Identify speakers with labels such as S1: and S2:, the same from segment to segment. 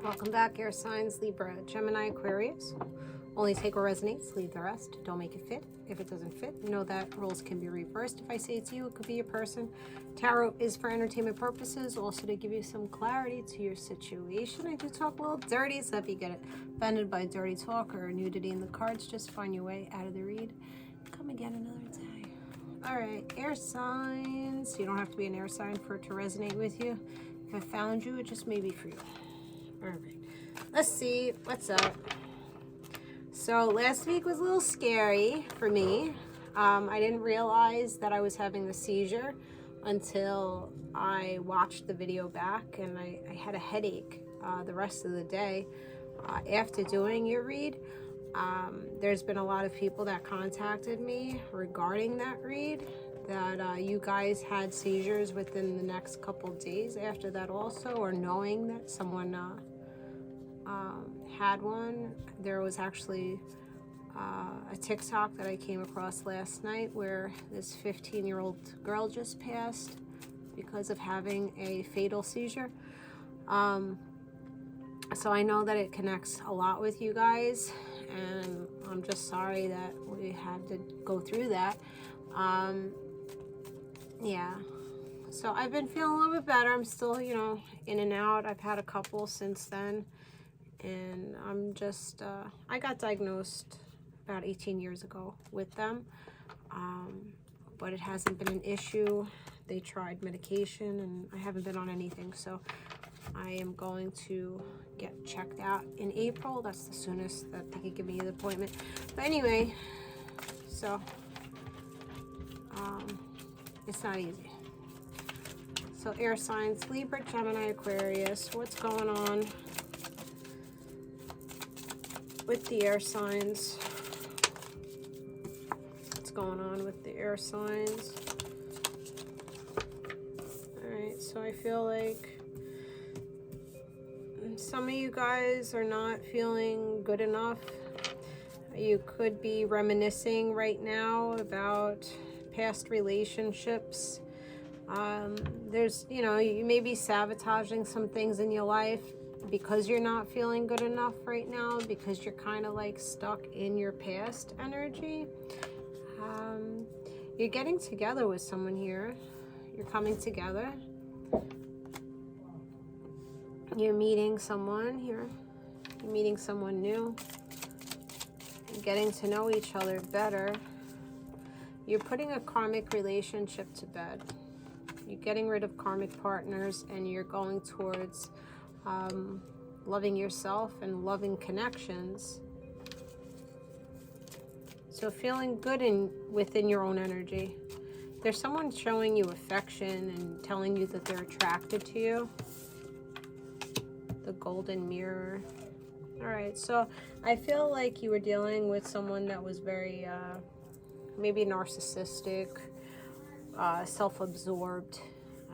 S1: Welcome back, air signs, Libra, Gemini, Aquarius. Only take what resonates, leave the rest. Don't make it fit. If it doesn't fit, know that roles can be reversed. If I say it's you, it could be a person. Tarot is for entertainment purposes, also to give you some clarity to your situation. I do talk a little dirty, so if you get offended by dirty talk or nudity in the cards, just find your way out of the read. Come again another day. All right, air signs. You don't have to be an air sign for it to resonate with you. If I found you, it just may be for you. All right, let's see what's up. So last week was a little scary for me. I didn't realize that I was having a seizure until I watched the video back, and I had a headache the rest of the day after doing your read. There's been a lot of people that contacted me regarding that read, that you guys had seizures within the next couple days after that also, or knowing that someone had one. There was actually a TikTok that I came across last night where this 15-year-old girl just passed because of having a fatal seizure. So I know that it connects a lot with you guys, and I'm just sorry that we had to go through that. Yeah, so I've been feeling a little bit better. I'm still, you know, in and out. I've had a couple since then, and I'm just, I got diagnosed about 18 years ago with them, but it hasn't been an issue. They tried medication, and I haven't been on anything, so I am going to get checked out in April. That's the soonest that they could give me the appointment. But anyway, so it's not easy. So air signs, Libra, Gemini, Aquarius, what's going on with the air signs? What's going on with the air signs? All right, so I feel like some of you guys are not feeling good enough. You could be reminiscing right now about past relationships. There's, you know, you may be sabotaging some things in your life because you're not feeling good enough right now, because you're kind of like stuck in your past energy. You're getting together with someone here. You're coming together. You're meeting someone here. You're meeting someone new. You're getting to know each other better. You're putting a karmic relationship to bed. You're getting rid of karmic partners, and you're going towards loving yourself and loving connections. So feeling good within your own energy. There's someone showing you affection and telling you that they're attracted to you. The golden mirror. All right, so I feel like you were dealing with someone that was very maybe narcissistic, self-absorbed.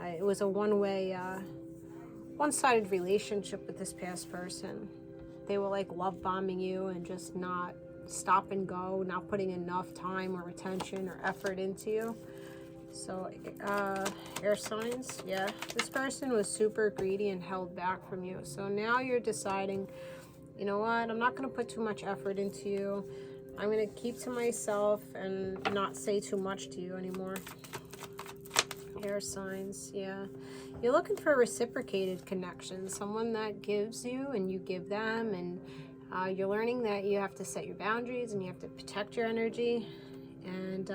S1: It was a one-sided relationship with this past person. They were like love bombing you and just not stop and go, not putting enough time or attention or effort into you. So air signs, yeah, this person was super greedy and held back from you. So now you're deciding, you know what, I'm not going to put too much effort into you. I'm going to keep to myself and not say too much to you anymore. Air signs, yeah. You're looking for a reciprocated connection, someone that gives you and you give them, and you're learning that you have to set your boundaries and you have to protect your energy. And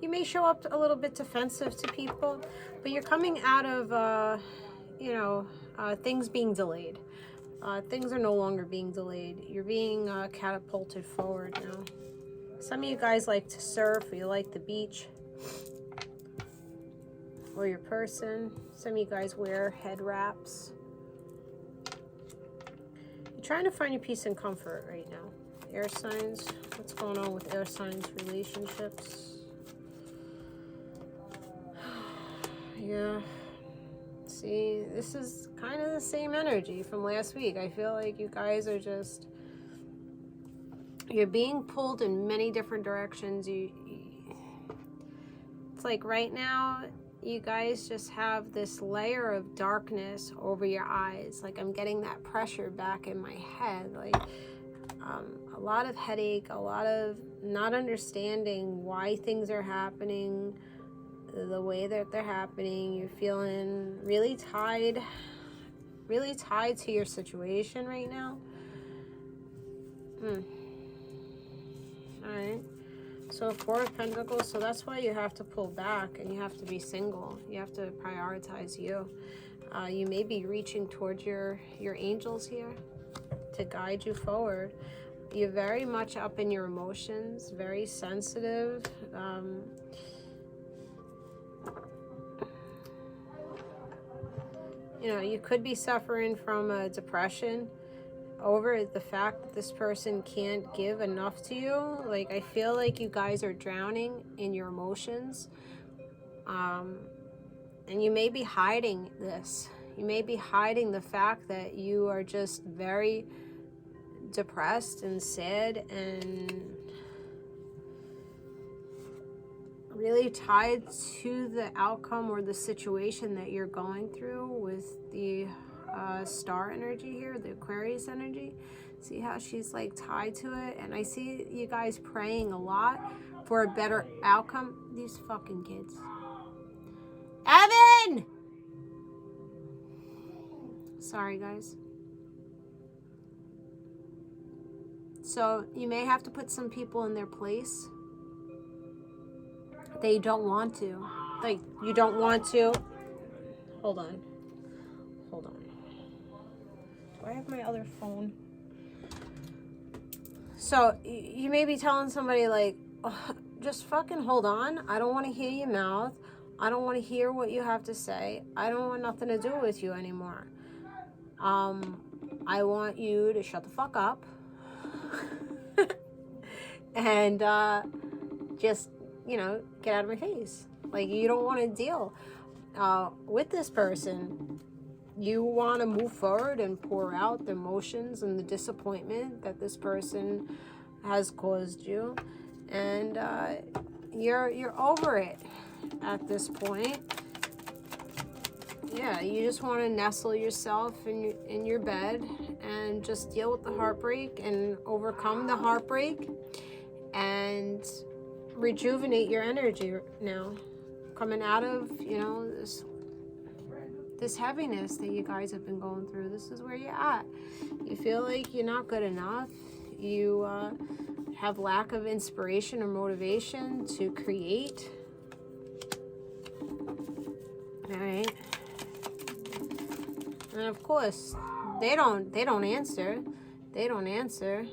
S1: you may show up a little bit defensive to people, but you're coming out of, you know, things being delayed. Things are no longer being delayed. You're being catapulted forward now. Some of you guys like to surf, or you like the beach, or your person. Some of you guys wear head wraps. You're trying to find your peace and comfort right now. Air signs, what's going on with air signs relationships? Yeah. See, this is kind of the same energy from last week. I feel like you guys are just, you're being pulled in many different directions. It's like right now, you guys just have this layer of darkness over your eyes. Like, I'm getting that pressure back in my head. Like, a lot of headache, a lot of not understanding why things are happening the way that they're happening. You're feeling really tied to your situation right now. Alright. So 4 of Pentacles, so that's why you have to pull back and you have to be single. You have to prioritize you. You may be reaching towards your angels here to guide you forward. You're very much up in your emotions, very sensitive. You know, you could be suffering from a depression over the fact that this person can't give enough to you. Like, I feel like you guys are drowning in your emotions. And you may be hiding this. You may be hiding the fact that you are just very depressed and sad and really tied to the outcome or the situation that you're going through with the star energy here, the Aquarius energy. See how she's like tied to it? And I see you guys praying a lot for a better outcome. These fucking kids. Evan! Sorry, guys. So you may have to put some people in their place. They don't want to. Like, you don't want to. Hold on. Do I have my other phone? So you may be telling somebody like, oh, just fucking hold on. I don't want to hear your mouth. I don't want to hear what you have to say. I don't want nothing to do with you anymore. I want you to shut the fuck up. And just, you know, get out of my face. Like, you don't want to deal with this person. You want to move forward and pour out the emotions and the disappointment that this person has caused you, and you're over it at this point. Yeah, you just want to nestle yourself in your bed and just deal with the heartbreak and overcome the heartbreak and rejuvenate your energy now, coming out of, you know, this heaviness that you guys have been going through. This is where you're at. You feel like you're not good enough. You have lack of inspiration or motivation to create. All right. And of course, they don't answer. They don't answer.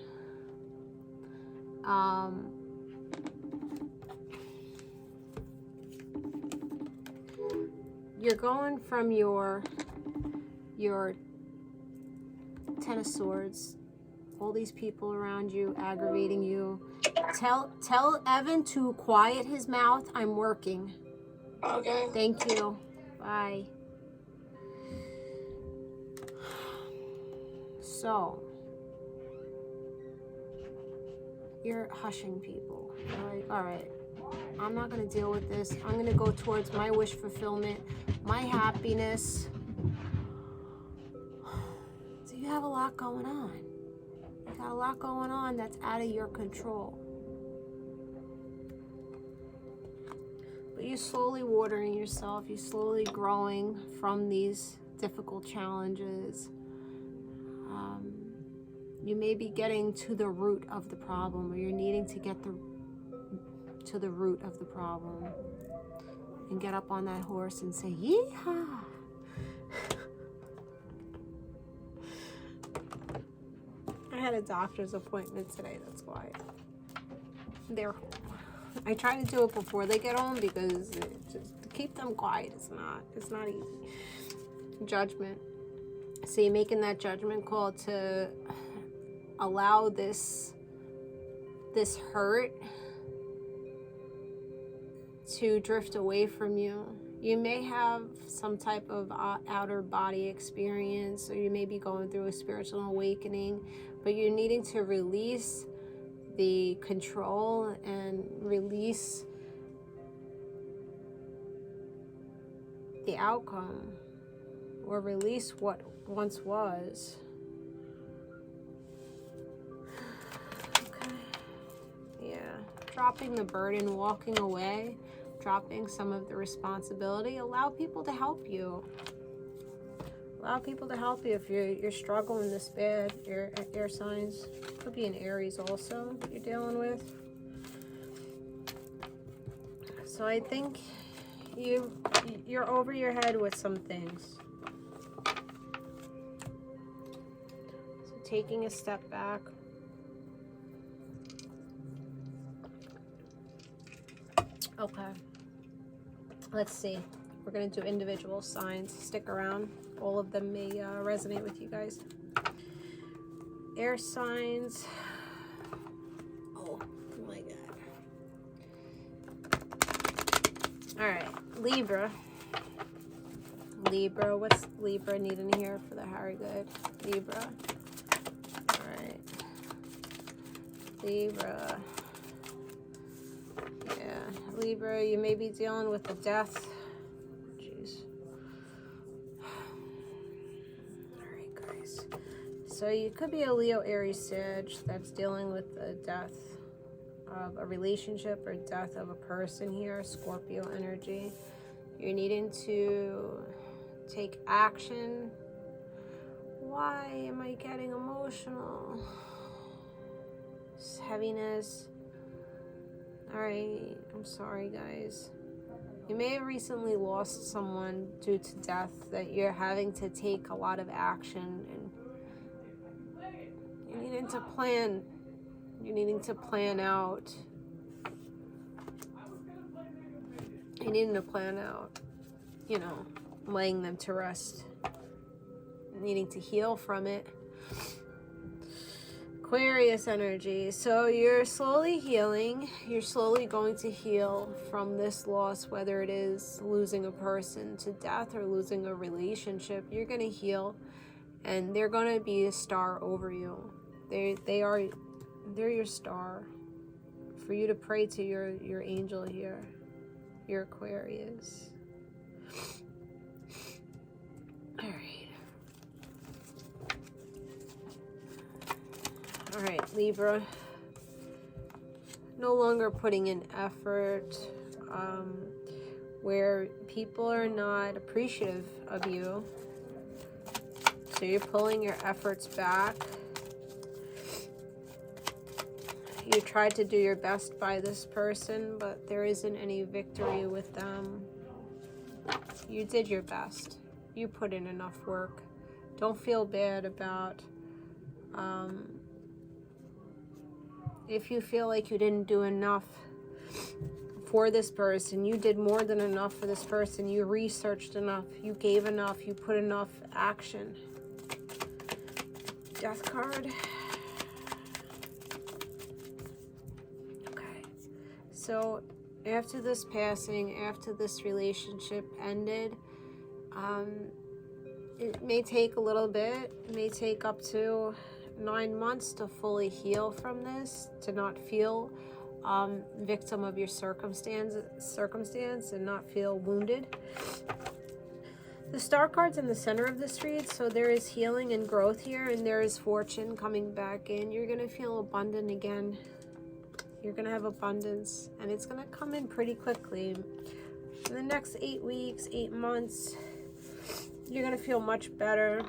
S1: You're going from your Ten of Swords, all these people around you aggravating you. Tell Evan to quiet his mouth. I'm working.
S2: Okay.
S1: Thank you. Bye. So, you're hushing people. You're like, all right, I'm not going to deal with this. I'm going to go towards my wish fulfillment, my happiness. So you have a lot going on. You got a lot going on that's out of your control. But you're slowly watering yourself. You're slowly growing from these difficult challenges. You may be getting to the root of the problem, or you're needing to get to the root of the problem and get up on that horse and say, yeehaw. I had a doctor's appointment today, that's why. They're home. I try to do it before they get home because just to keep them quiet, it's not easy. Judgment. So you're making that judgment call to allow this hurt to drift away from you. You may have some type of outer body experience, or you may be going through a spiritual awakening, but you're needing to release the control and release the outcome or release what once was. Okay. Yeah. Dropping the burden, walking away, dropping some of the responsibility. Allow people to help you. Allow people to help you if you're struggling this bad. Air signs. Could be an Aries also that you're dealing with. So I think you're over your head with some things. So taking a step back. Okay. Let's see. We're going to do individual signs. Stick around. All of them may resonate with you guys. Air signs. Oh my God. All right. Libra. Libra. What's Libra needing here for the higher good? Libra. All right. Libra. Yeah. Libra, you may be dealing with the death. So you could be a Leo, Aries, Sag that's dealing with the death of a relationship or death of a person here, Scorpio energy. You're needing to take action. Why am I getting emotional? This heaviness. All right, I'm sorry, guys. You may have recently lost someone due to death that you're having to take a lot of action, and you're needing to plan. You're needing to plan out. You're needing to plan out, you know, laying them to rest. Needing to heal from it. Aquarius energy. So you're slowly healing. You're slowly going to heal from this loss, whether it is losing a person to death or losing a relationship. You're going to heal, and they're going to be a star over you. They're your star. For you to pray to your angel here, your Aquarius. All right. All right, Libra. No longer putting in effort, where people are not appreciative of you. So you're pulling your efforts back. You tried to do your best by this person, but there isn't any victory with them. You did your best. You put in enough work. Don't feel bad about if you feel like you didn't do enough for this person. You did more than enough for this person. You researched enough. You gave enough. You put enough action. Death card. Okay. So after this passing, after this relationship ended, it may take a little bit. It may take up to 9 months to fully heal from this, to not feel victim of your circumstance and not feel wounded. The star card's in the center of this read, so there is healing and growth here, and there is fortune coming back in. You're going to feel abundant again. You're going to have abundance, and it's going to come in pretty quickly. In the next 8 weeks, 8 months, you're going to feel much better.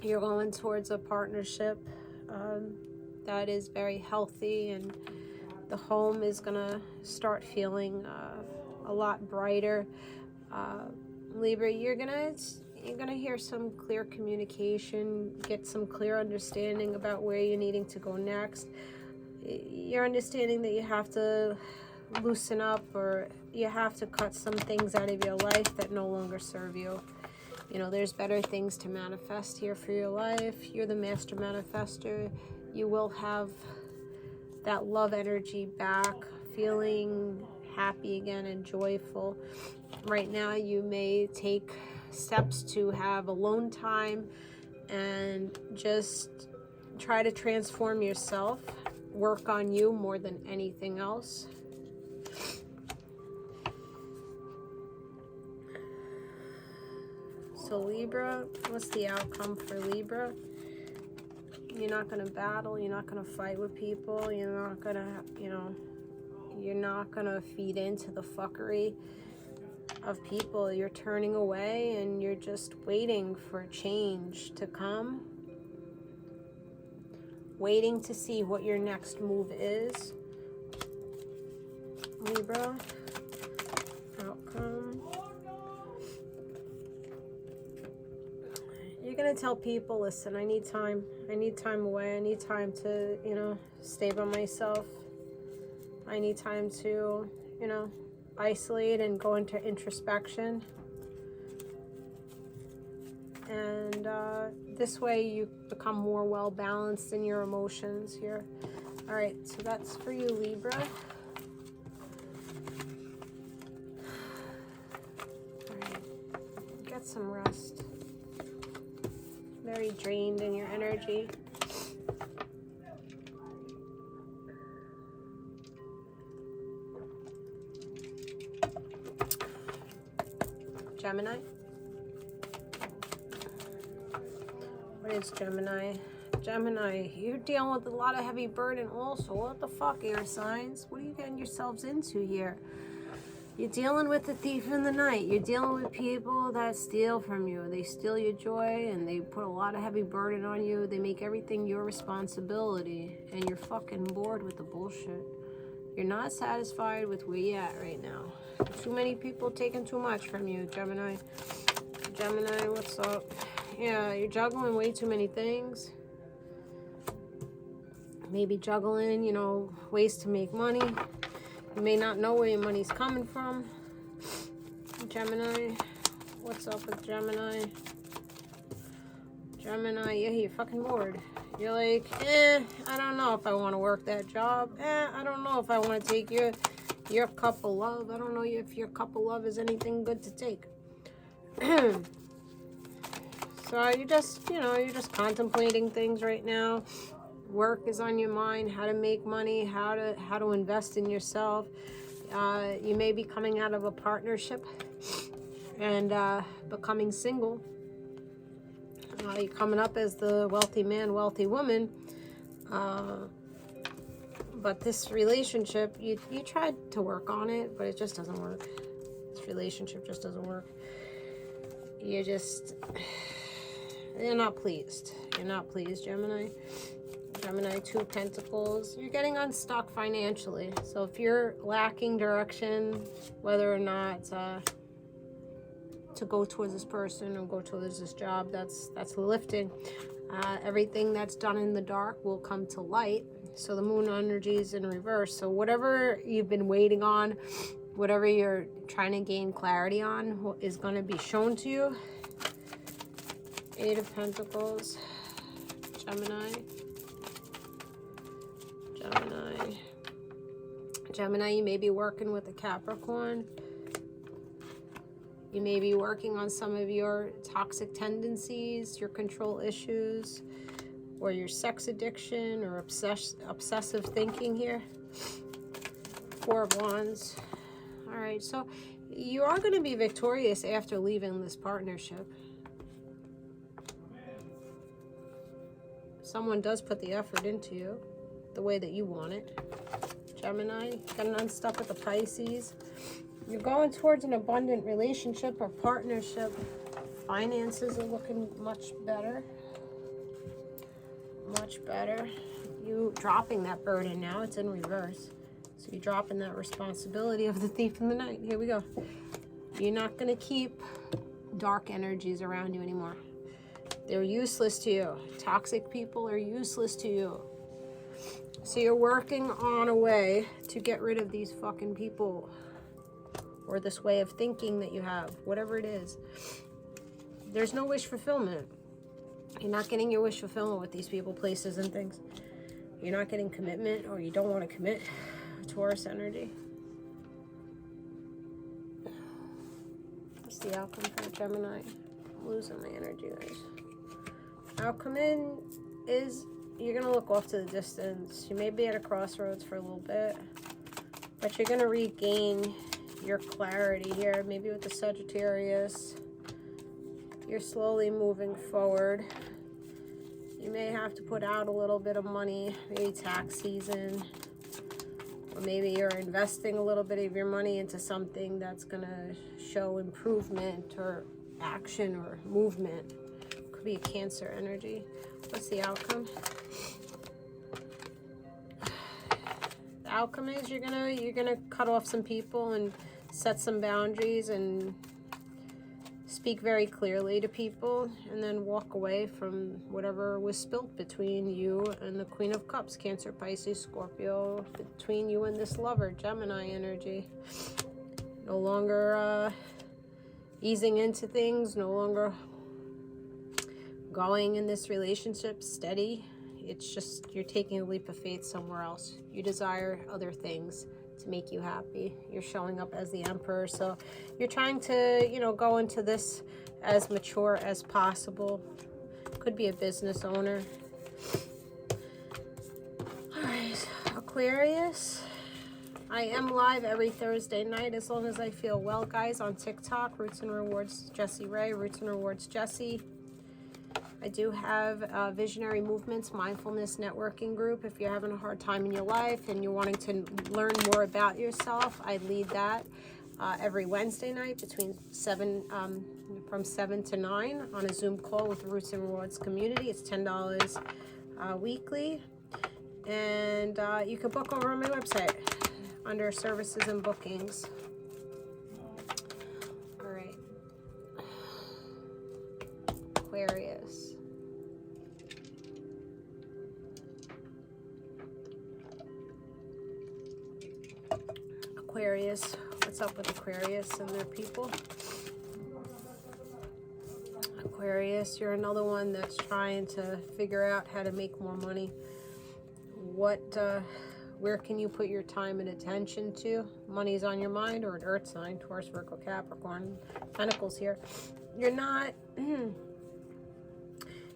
S1: You're going towards a partnership that is very healthy, and the home is going to start feeling a lot brighter. Libra, you're gonna hear some clear communication, get some clear understanding about where you're needing to go next. You're understanding that you have to loosen up, or you have to cut some things out of your life that no longer serve you. You know, there's better things to manifest here for your life. You're the master manifester. You will have that love energy back, feeling happy again and joyful. Right now, you may take steps to have alone time and just try to transform yourself, work on you more than anything else. So Libra, what's the outcome for Libra? You're not going to battle. You're not going to fight with people. You're not going to, you know, you're not going to feed into the fuckery of people. You're turning away and you're just waiting for change to come. Waiting to see what your next move is. Libra, outcome. You're going to tell people, listen, I need time. I need time away. I need time to, you know, stay by myself. I need time to, you know, isolate and go into introspection. And this way you become more well-balanced in your emotions here. All right, so that's for you, Libra. All right, get some rest. Very drained in your energy. Gemini. What is Gemini? Gemini, you're dealing with a lot of heavy burden also. What the fuck, air signs? What are you getting yourselves into here? You're dealing with the thief in the night. You're dealing with people that steal from you. They steal your joy and they put a lot of heavy burden on you. They make everything your responsibility and you're fucking bored with the bullshit. You're not satisfied with where you're at right now. Too many people taking too much from you, Gemini. Gemini, what's up? Yeah, you're juggling way too many things. Maybe juggling, you know, ways to make money. You may not know where your money's coming from. Gemini, what's up with Gemini? Gemini, yeah, you're fucking bored. You're like, I don't know if I want to work that job. I don't know if I want to take your cup of love. I don't know if your cup of love is anything good to take. So you just, you know, you're just contemplating things right now. Work is on your mind, how to make money, how to invest in yourself. You may be coming out of a partnership and becoming single. You're coming up as the wealthy man, wealthy woman. But this relationship, you tried to work on it, but it just doesn't work. This relationship just doesn't work. You're not pleased. You're not pleased, Gemini. Gemini, 2 of Pentacles. You're getting unstuck financially. So if you're lacking direction, whether or not to go towards this person or go towards this job, that's lifting. Everything that's done in the dark will come to light. So the moon energy is in reverse. So whatever you've been waiting on, whatever you're trying to gain clarity on is going to be shown to you. 8 of Pentacles. Gemini. Gemini. Gemini, you may be working with a Capricorn. You may be working on some of your toxic tendencies, your control issues, or your sex addiction or obsessive thinking here. 4 of Wands. All right, so you are going to be victorious after leaving this partnership. Someone does put the effort into you the way that you want it. Gemini, getting unstuck with the Pisces. You're going towards an abundant relationship or partnership. Finances are looking much better. Much better. You dropping that burden now. It's in reverse. So you're dropping that responsibility of the thief in the night. Here we go. You're not going to keep dark energies around you anymore. They're useless to you. Toxic people are useless to you. So you're working on a way to get rid of these fucking people. Or this way of thinking that you have. Whatever it is. There's no wish fulfillment. You're not getting your wish fulfillment with these people, places, and things. You're not getting commitment, or you don't want to commit. Taurus energy. What's the outcome for Gemini? I'm losing my energy, guys. Outcome in is you're going to look off to the distance. You may be at a crossroads for a little bit, but you're going to regain your clarity here. Maybe with the Sagittarius. You're slowly moving forward. You may have to put out a little bit of money, maybe tax season, or maybe you're investing a little bit of your money into something that's going to show improvement or action or movement. Could be a Cancer energy. What's the outcome? The outcome is you're gonna cut off some people and set some boundaries and speak very clearly to people, and then walk away from whatever was spilt between you and the Queen of Cups, Cancer, Pisces, Scorpio, between you and this lover, Gemini energy. No longer easing into things, no longer going in this relationship steady. It's just you're taking a leap of faith somewhere else. You desire other things to make you happy. You're showing up as the Emperor, so you're trying to, you know, go into this as mature as possible. Could be a business owner. All right, Aquarius. I am live every Thursday night as long as I feel well, guys, on TikTok. Roots and Rewards Jessie Ray, Roots and Rewards Jessie. I do have Visionary Movements Mindfulness Networking Group. If you're having a hard time in your life and you're wanting to learn more about yourself, I lead that every Wednesday night from 7 to 9 on a Zoom call with the Roots and Rewards community. It's $10 weekly. And you can book over on my website under Services and Bookings. All right. Aquarius. Aquarius, what's up with Aquarius and their people? Aquarius, you're another one that's trying to figure out how to make more money. Where can you put your time and attention to? Money's on your mind, or an earth sign, Taurus, Virgo, Capricorn, Pentacles here. You're not going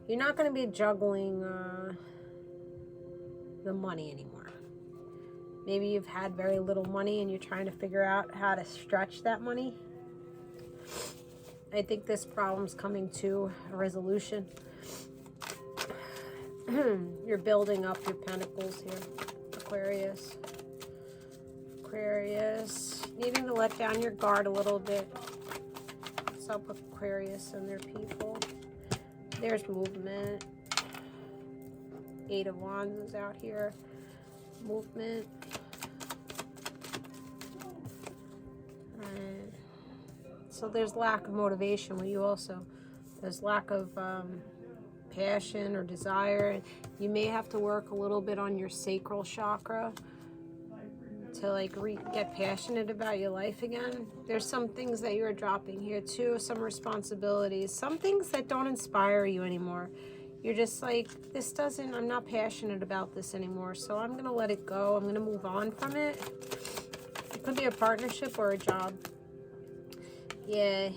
S1: to be juggling the money anymore. Maybe you've had very little money and you're trying to figure out how to stretch that money. I think this problem's coming to a resolution. You're building up your pentacles here, Aquarius. Aquarius, needing to let down your guard a little bit. What's up with Aquarius and their people? There's movement. 8 of Wands is out here. Movement. Right. So there's lack of motivation with you also. There's lack of passion or desire. You may have to work a little bit on your sacral chakra to like get passionate about your life again. There's some things that you're dropping here too, some responsibilities, some things that don't inspire you anymore. You're just like, I'm not passionate about this anymore, so I'm going to let it go. I'm going to move on from it. It could be a partnership or a job. Yeah.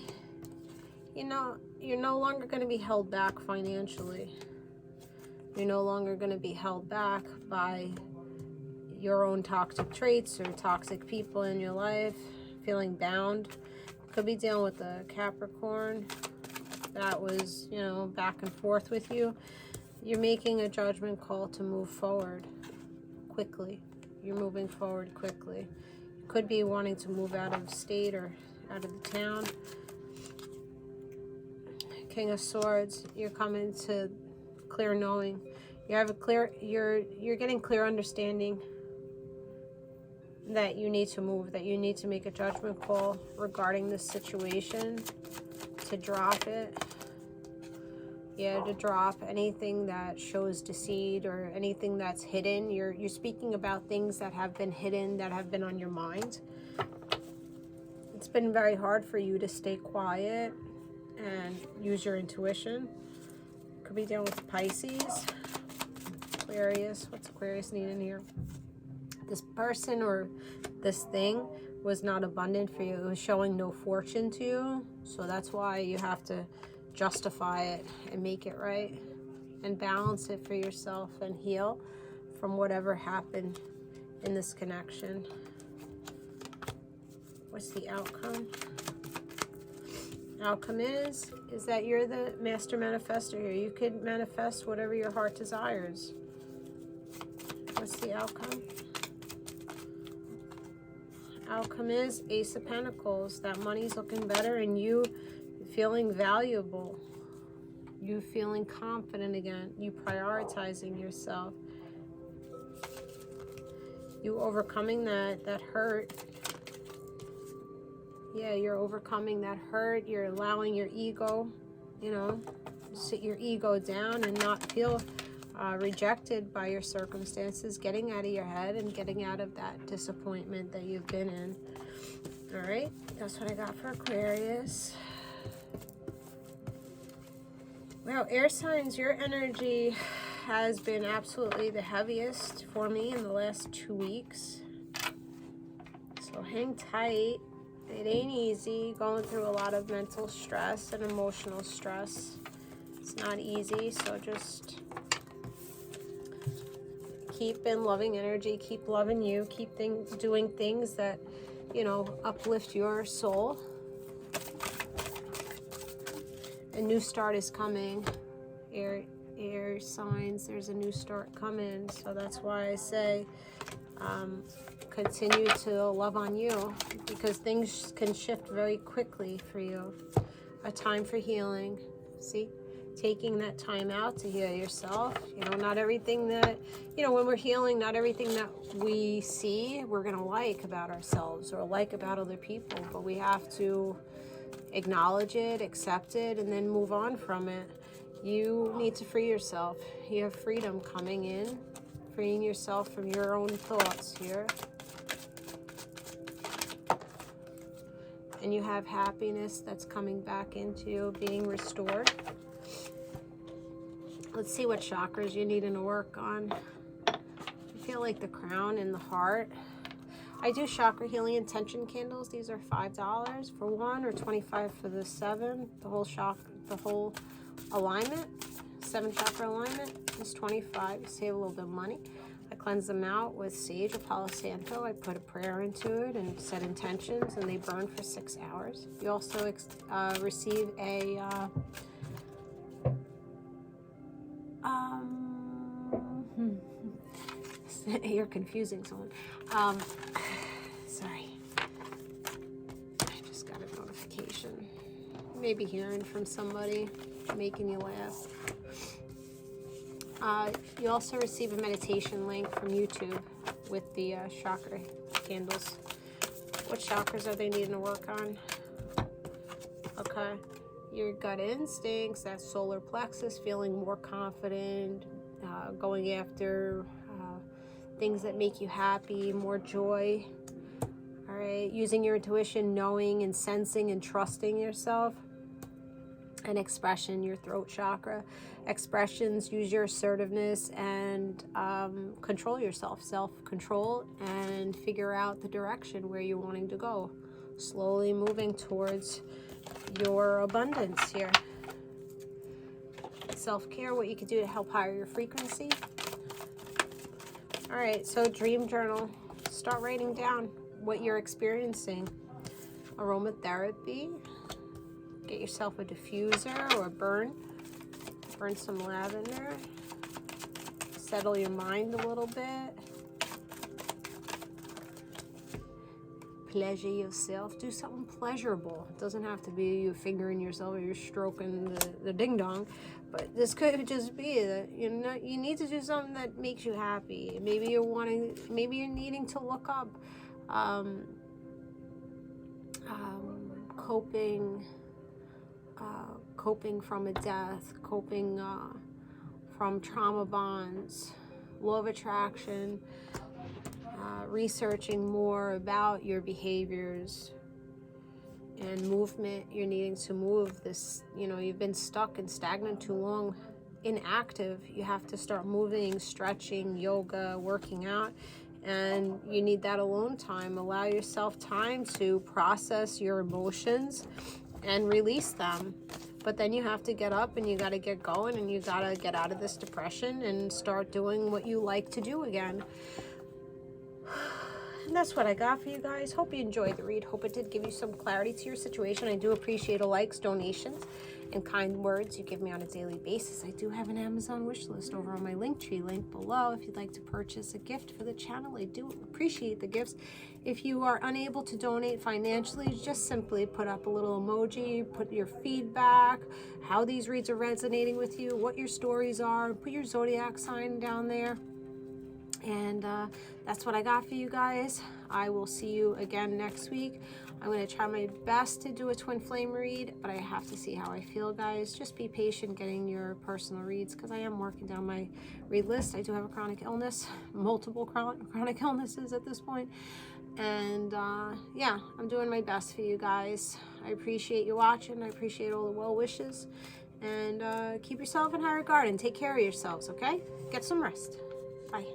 S1: You know, you're no longer going to be held back financially. You're no longer going to be held back by your own toxic traits or toxic people in your life, feeling bound. Could be dealing with a Capricorn that was, you know, back and forth with you. You're making a judgment call to move forward quickly. You're moving forward quickly. Could be wanting to move out of state or out of the town. King of Swords, you're coming to clear knowing. You have a clear, you're getting clear understanding that you need to move, that you need to make a judgment call regarding this situation, to drop it. Yeah, to drop anything that shows deceit or anything that's hidden. You're speaking about things that have been hidden, that have been on your mind. It's been very hard for you to stay quiet and use your intuition. Could be dealing with Pisces. Aquarius, what's Aquarius needing here? This person or this thing was not abundant for you. It was showing no fortune to you. So that's why you have to justify it and make it right and balance it for yourself and heal from whatever happened in this connection. What's the outcome? Outcome is that you're the master manifester here. You could manifest whatever your heart desires. What's the outcome? Outcome is Ace of Pentacles. That money's looking better and you feeling valuable. You feeling confident again. You prioritizing yourself. You overcoming that hurt. Yeah, you're overcoming that hurt. You're allowing your ego, you know, sit your ego down and not feel rejected by your circumstances, getting out of your head and getting out of that disappointment that you've been in. All right, that's what I got for Aquarius. Well, air signs, your energy has been absolutely the heaviest for me in the last 2 weeks. So hang tight. It ain't easy, going through a lot of mental stress and emotional stress. It's not easy, so just keep in loving energy, keep loving you, keep doing things that, you know, uplift your soul. A new start is coming. Air signs, there's a new start coming. So that's why I say continue to love on you, because things can shift very quickly for you. A time for healing. See? Taking that time out to heal yourself. You know, not everything that, you know, when we're healing, not everything that we see we're going to like about ourselves or like about other people, but we have to acknowledge it, accept it, and then move on from it. You need to free yourself. You have freedom coming in, freeing yourself from your own thoughts here. And you have happiness that's coming back into you, being restored. Let's see what chakras you're needing to work on. I feel like the crown and the heart. I do chakra healing intention candles. These are $5 for one, or $25 for the 7. The whole chakra, the whole alignment, 7 chakra alignment is $25. You save a little bit of money. I cleanse them out with sage or Palo Santo. I put a prayer into it and set intentions, and they burn for 6 hours. You also receive a you're confusing someone. Sorry. I just got a notification. Maybe hearing from somebody, making you laugh. You also receive a meditation link from YouTube with the chakra candles. What chakras are they needing to work on? Okay. Your gut instincts, that solar plexus, feeling more confident, going after things that make you happy, more joy. All right, using your intuition, knowing and sensing and trusting yourself. And expression, your throat chakra. Expressions, use your assertiveness and control yourself, self-control, and figure out the direction where you're wanting to go. Slowly moving towards your abundance here. Self-care, what you can do to help higher your frequency. All right, so dream journal. Start writing down what you're experiencing. Aromatherapy. Get yourself a diffuser or burn some lavender. Settle your mind a little bit. Pleasure yourself. Do something pleasurable. It doesn't have to be you fingering yourself or you're stroking the ding dong, but this could just be that you need to do something that makes you happy. Maybe you're needing to look up coping from a death, coping from trauma bonds, law of attraction, researching more about your behaviors and movement. You're needing to move this, you've been stuck and stagnant too long, inactive. You have to start moving, stretching, yoga, working out, and you need that alone time. Allow yourself time to process your emotions and release them. But then you have to get up and you got to get going and you got to get out of this depression and start doing what you like to do again. And that's what I got for you guys. Hope you enjoyed the read. Hope it did give you some clarity to your situation. I do appreciate all likes, donations, and kind words you give me on a daily basis. I do have an Amazon wish list over on my Linktree link below if you'd like to purchase a gift for the channel. I do appreciate the gifts. If you are unable to donate financially, just simply put up a little emoji, put your feedback, how these reads are resonating with you, what your stories are, put your zodiac sign down there. And that's what I got for you guys. I will see you again next week. I'm going to try my best to do a twin flame read, but I have to see how I feel, guys. Just be patient getting your personal reads because I am working down my read list. I do have a chronic illness, multiple chronic illnesses at this point. And yeah, I'm doing my best for you guys. I appreciate you watching. I appreciate all the well wishes. And keep yourself in high regard and take care of yourselves, okay? Get some rest. Bye.